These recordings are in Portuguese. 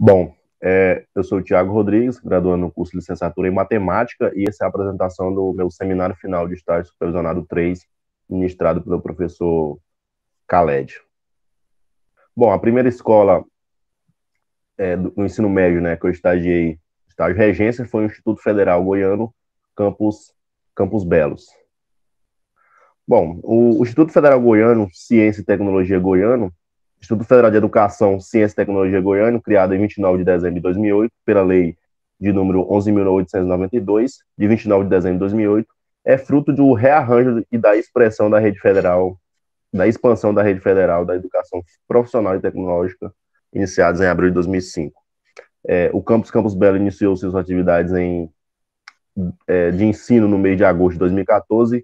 Bom, eu sou o Thiago Rodrigues, graduando no curso de licenciatura em matemática, e essa é a apresentação do meu seminário final de estágio supervisionado 3, ministrado pelo professor Khaled. Bom, a primeira escola do ensino médio, né, que eu estagiei, estágio regência, foi o Instituto Federal Goiano, Campos Belos. Bom, o Instituto Federal Goiano, Ciência e Tecnologia Goiano, Instituto Federal de Educação, Ciência e Tecnologia Goiano, criado em 29 de dezembro de 2008, pela Lei de número 11.892, de 29 de dezembro de 2008, é fruto do rearranjo e da expressão da rede federal, da expansão da rede federal da educação profissional e tecnológica, iniciados em abril de 2005. O Campus Belo iniciou suas atividades de ensino no mês de agosto de 2014,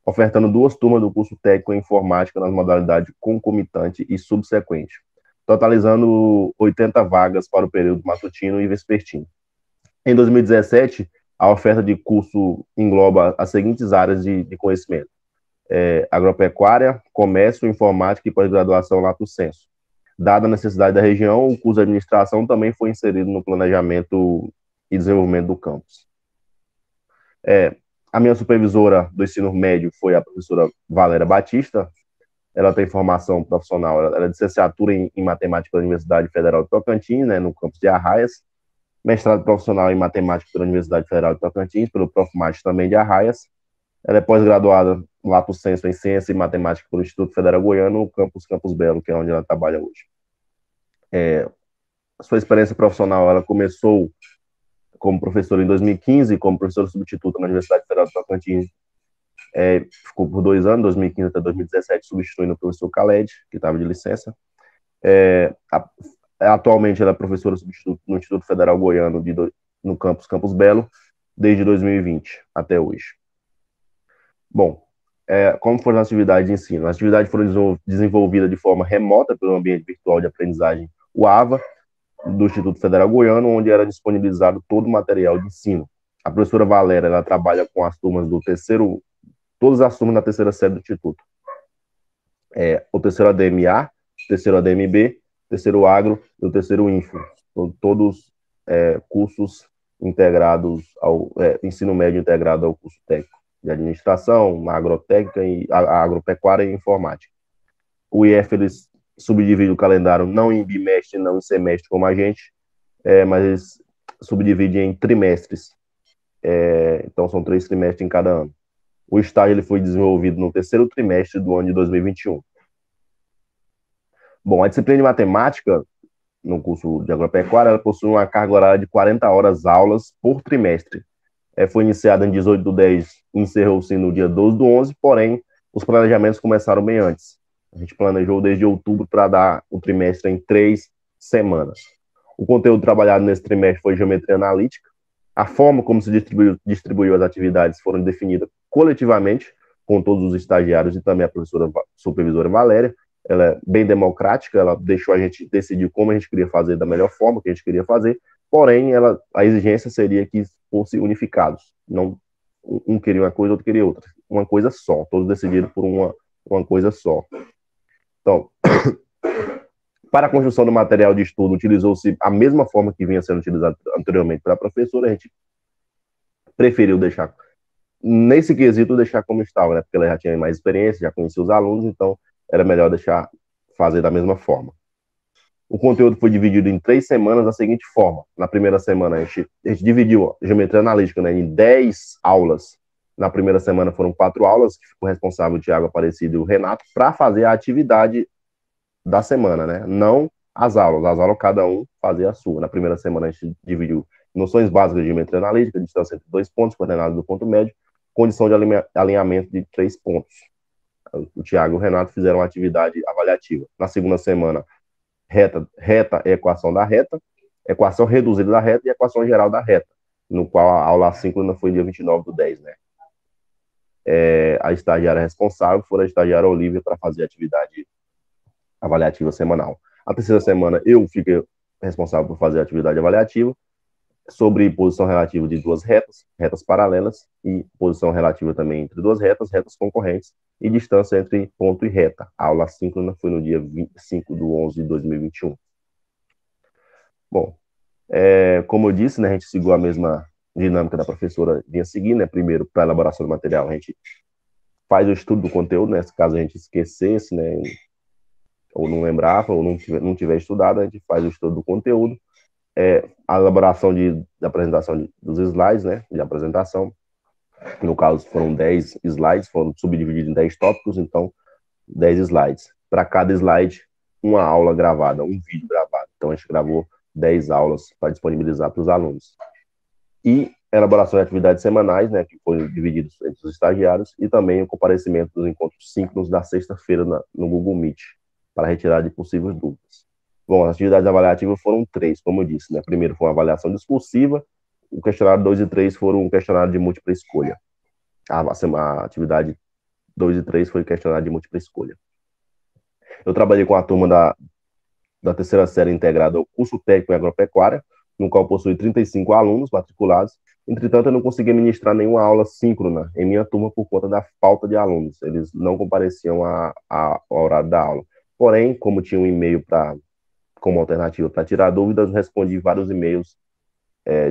ofertando 2 turmas do curso técnico em informática nas modalidades concomitante e subsequente, totalizando 80 vagas para o período matutino e vespertino. Em 2017, a oferta de curso engloba as seguintes áreas de conhecimento: agropecuária, comércio, informática e pós-graduação lato sensu. Dada a necessidade da região, o curso de administração também foi inserido no planejamento e desenvolvimento do campus. A minha supervisora do ensino médio foi a professora Valéria Batista. Ela tem formação profissional, ela é licenciatura em matemática pela Universidade Federal de Tocantins, né, no campus de Arraias, mestrado profissional em matemática pela Universidade Federal de Tocantins, pelo Profmat também de Arraias. Ela é pós-graduada lato sensu em ciência e matemática pelo Instituto Federal Goiano, Campus Belo, que é onde ela trabalha hoje. Sua experiência profissional, ela começou como professora em 2015, como professora substituta na Universidade Federal de Tocantins. Ficou por 2 anos, 2015 até 2017, substituindo o professor Khaled, que estava de licença. Atualmente ela é professora substituta no Instituto Federal Goiano, no Campus Belo, desde 2020 até hoje. Bom, como foram as atividades de ensino? As atividades foram desenvolvidas de forma remota pelo ambiente virtual de aprendizagem, o AVA, do Instituto Federal Goiano, onde era disponibilizado todo o material de ensino. A professora Valéria, ela trabalha com as turmas do terceiro, todas as turmas da terceira série do Instituto. O terceiro ADMA, terceiro ADMB, terceiro Agro e o terceiro Info. Todos cursos integrados ao ensino médio integrado ao curso técnico de administração, agrotécnica e agropecuária e informática. O IF, eles subdivide o calendário não em bimestre, não em semestre como a gente, mas eles subdividem em trimestres. Então, são 3 trimestres em cada ano. O estágio ele foi desenvolvido no terceiro trimestre do ano de 2021. Bom, a disciplina de matemática, no curso de agropecuária, ela possui uma carga horária de 40 horas aulas por trimestre. Foi iniciada em 18/10 e encerrou-se no dia 12/11, porém, os planejamentos começaram bem antes. A gente planejou desde outubro para dar o trimestre em 3 semanas. O conteúdo trabalhado nesse trimestre foi geometria analítica. A forma como se distribuiu as atividades foram definidas coletivamente, com todos os estagiários e também a professora supervisora Valéria. Ela é bem democrática, ela deixou a gente decidir como a gente queria fazer da melhor forma que a gente queria fazer, porém, a exigência seria que fossem unificados. Não, um queria uma coisa, outro queria outra. Uma coisa só, todos decidiram por uma coisa só. Então, para a construção do material de estudo, utilizou-se a mesma forma que vinha sendo utilizado anteriormente para a professora. A gente preferiu deixar, nesse quesito, deixar como estava, né? Porque ela já tinha mais experiência, já conhecia os alunos, então era melhor fazer da mesma forma. O conteúdo foi dividido em 3 semanas da seguinte forma. Na primeira semana, a gente dividiu a geometria analítica, né, em 10 aulas. Na primeira semana foram 4 aulas, que ficou responsável o Thiago Aparecido e o Renato, para fazer a atividade da semana, né? Não as aulas. As aulas, cada um fazia a sua. Na primeira semana, a gente dividiu noções básicas de geometria analítica, distância entre 2 pontos, coordenadas do ponto médio, condição de alinhamento de 3 pontos. O Thiago e o Renato fizeram uma atividade avaliativa. Na segunda semana, reta é equação da reta, equação reduzida da reta e equação geral da reta, no qual a aula assíncrona foi dia 29/10, né? A estagiária responsável foi a estagiária Olivia para fazer a atividade avaliativa semanal. A terceira semana eu fiquei responsável por fazer a atividade avaliativa sobre posição relativa de 2 retas paralelas, e posição relativa também entre 2 retas concorrentes, e distância entre ponto e reta. A aula assíncrona foi no dia 25/11 de 2021. Bom, Como eu disse, né, a gente seguiu a mesma dinâmica da professora vinha seguindo, né? Primeiro, para a elaboração do material, a gente faz o estudo do conteúdo, né? Caso a gente esquecesse, né, ou não lembrava, ou não tiver estudado, a gente faz o estudo do conteúdo, a elaboração da apresentação dos slides, né, de apresentação. No caso, foram 10 slides, foram subdivididos em 10 tópicos, então 10 slides. Para cada slide, uma aula gravada, um vídeo gravado. Então a gente gravou 10 aulas para disponibilizar para os alunos. E elaboração de atividades semanais, né, que foram divididos entre os estagiários, e também o comparecimento dos encontros síncronos da sexta-feira no Google Meet, para retirar de possíveis dúvidas. Bom, as atividades avaliativas foram 3, como eu disse, né? Primeiro foi uma avaliação discursiva, o questionário 2 e 3 foram um questionário de múltipla escolha. A atividade 2 e 3 foi questionário de múltipla escolha. Eu trabalhei com a turma da terceira série integrada ao curso técnico em agropecuária, no qual possui 35 alunos matriculados. Entretanto, eu não consegui ministrar nenhuma aula síncrona em minha turma por conta da falta de alunos. Eles não compareciam ao horário da aula. Porém, como tinha um e-mail como alternativa para tirar dúvidas, respondi vários e-mails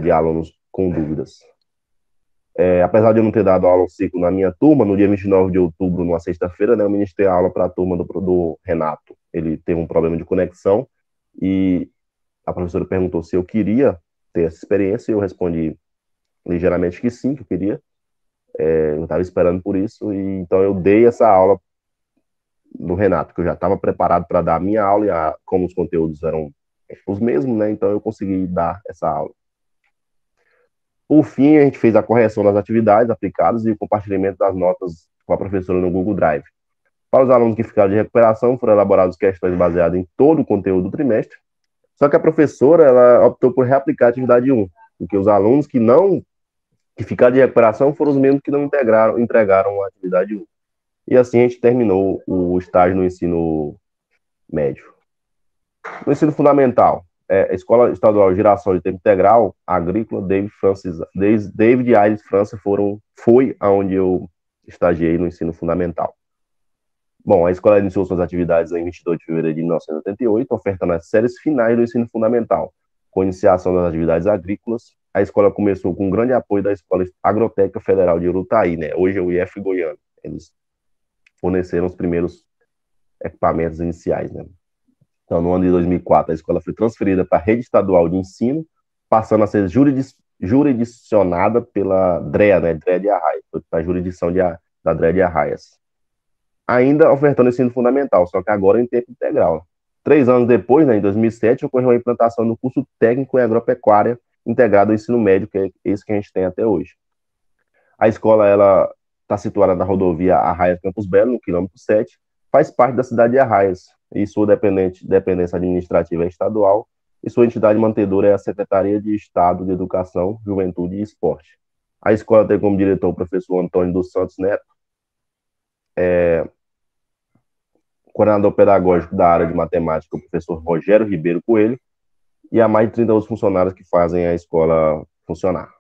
de alunos com dúvidas. Apesar de eu não ter dado aula ciclo na minha turma, no dia 29 de outubro, numa sexta-feira, né, eu ministrei a aula para a turma do Renato. Ele teve um problema de conexão e a professora perguntou se eu queria ter essa experiência e eu respondi ligeiramente que sim, que eu queria. Eu estava esperando por isso e então eu dei essa aula do Renato, que eu já estava preparado para dar a minha aula e como os conteúdos eram os mesmos, né, então eu consegui dar essa aula. Por fim, a gente fez a correção das atividades aplicadas e o compartilhamento das notas com a professora no Google Drive. Para os alunos que ficaram de recuperação, foram elaboradas questões baseadas em todo o conteúdo do trimestre, só que a professora ela optou por reaplicar a atividade 1, porque os alunos que ficaram de recuperação foram os mesmos que não entregaram a atividade 1. E assim a gente terminou o estágio no ensino médio. No ensino fundamental, a Escola Estadual Girassol de Tempo Integral, Agrícola, David Aires França foi aonde eu estagiei no ensino fundamental. Bom, a escola iniciou suas atividades em 22 de fevereiro de 1988, ofertando as séries finais do ensino fundamental. Com a iniciação das atividades agrícolas, a escola começou com grande apoio da Escola Agrotécnica Federal de Urutaí, né? Hoje é o IF Goiano. Eles forneceram os primeiros equipamentos iniciais, né? Então, no ano de 2004, a escola foi transferida para a Rede Estadual de Ensino, passando a ser jurisdicionada pela DREA, né? DREA de Arraias, para a jurisdição da DREA de Arraias. Ainda ofertando ensino fundamental, só que agora em tempo integral. 3 anos depois, né, em 2007, ocorreu a implantação do curso técnico em agropecuária integrado ao ensino médio, que é esse que a gente tem até hoje. A escola ela está situada na rodovia Arraias Campos Belo, no quilômetro 7, faz parte da cidade de Arraias, e sua dependência administrativa é estadual, e sua entidade mantedora é a Secretaria de Estado de Educação, Juventude e Esporte. A escola tem como diretor o professor Antônio dos Santos Neto, coordenador pedagógico da área de matemática, o professor Rogério Ribeiro Coelho, e há mais de 30 outros funcionários que fazem a escola funcionar.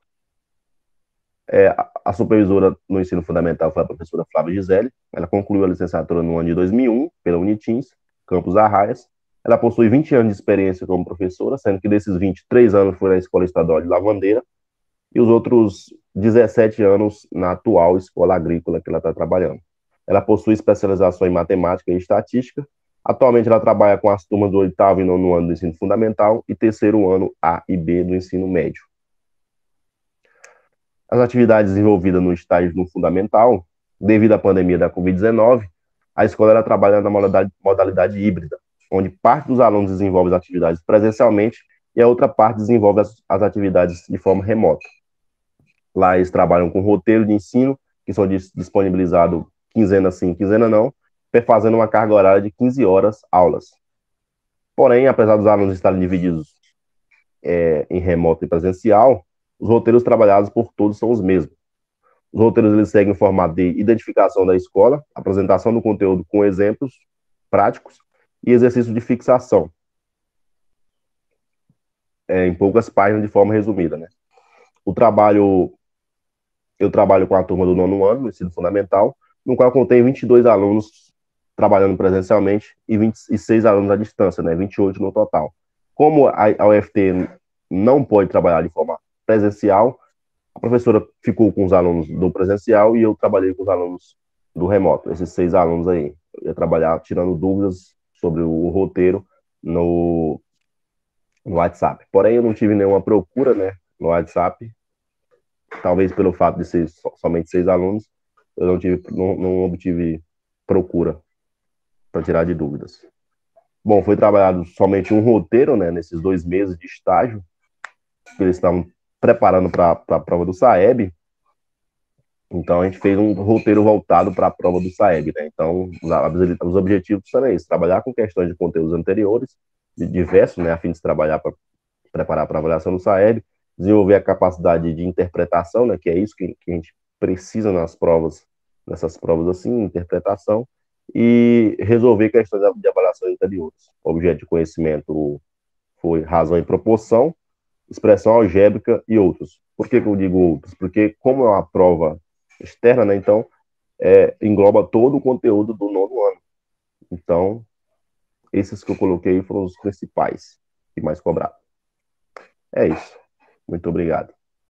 A supervisora no ensino fundamental foi a professora Flávia Gisele. Ela concluiu a licenciatura no ano de 2001 pela Unitins, campus Arraias. Ela possui 20 anos de experiência como professora, sendo que desses 23 anos foi na Escola Estadual de Lavandeira e os outros 17 anos na atual escola agrícola que ela está trabalhando. Ela possui especialização em matemática e estatística. Atualmente ela trabalha com as turmas do 8º e 9º ano do ensino fundamental e 3º ano A e B do ensino médio. As atividades desenvolvidas no estágio no fundamental, devido à pandemia da Covid-19, a escola ela trabalha na modalidade híbrida, onde parte dos alunos desenvolve as atividades presencialmente e a outra parte desenvolve as atividades de forma remota. Lá eles trabalham com roteiro de ensino, que são disponibilizados quinzena sim, quinzena não, fazendo uma carga horária de 15 horas aulas. Porém, apesar dos alunos estarem divididos em remoto e presencial, os roteiros trabalhados por todos são os mesmos. Os roteiros eles seguem o formato de identificação da escola, apresentação do conteúdo com exemplos práticos e exercício de fixação, em poucas páginas de forma resumida, né? Eu trabalho com a turma do 9º ano, no ensino fundamental, no qual contém 22 alunos trabalhando presencialmente e 26 alunos à distância, né? 28 no total. Como a UFT não pode trabalhar de forma presencial. A professora ficou com os alunos do presencial e eu trabalhei com os alunos do remoto, esses 6 alunos aí. Eu ia trabalhar tirando dúvidas sobre o roteiro no WhatsApp. Porém, eu não tive nenhuma procura, né, no WhatsApp, talvez pelo fato de ser somente 6 alunos, eu não obtive procura para tirar de dúvidas. Bom, foi trabalhado somente um roteiro, né, nesses 2 meses de estágio, que eles estavam preparando para a prova do SAEB. Então, a gente fez um roteiro voltado para a prova do SAEB, né? Então, os objetivos são esses: trabalhar com questões de conteúdos anteriores, de diversos, né, a fim de trabalhar para preparar para a avaliação do SAEB, desenvolver a capacidade de interpretação, né, que é isso que a gente precisa nas provas, nessas provas assim, interpretação, e resolver questões de avaliação anteriores. O objeto de conhecimento foi razão e proporção, expressão algébrica e outros. Por que eu digo outros? Porque como é uma prova externa, né, então engloba todo o conteúdo do nono ano. Então, esses que eu coloquei foram os principais e mais cobrados. É isso. Muito obrigado.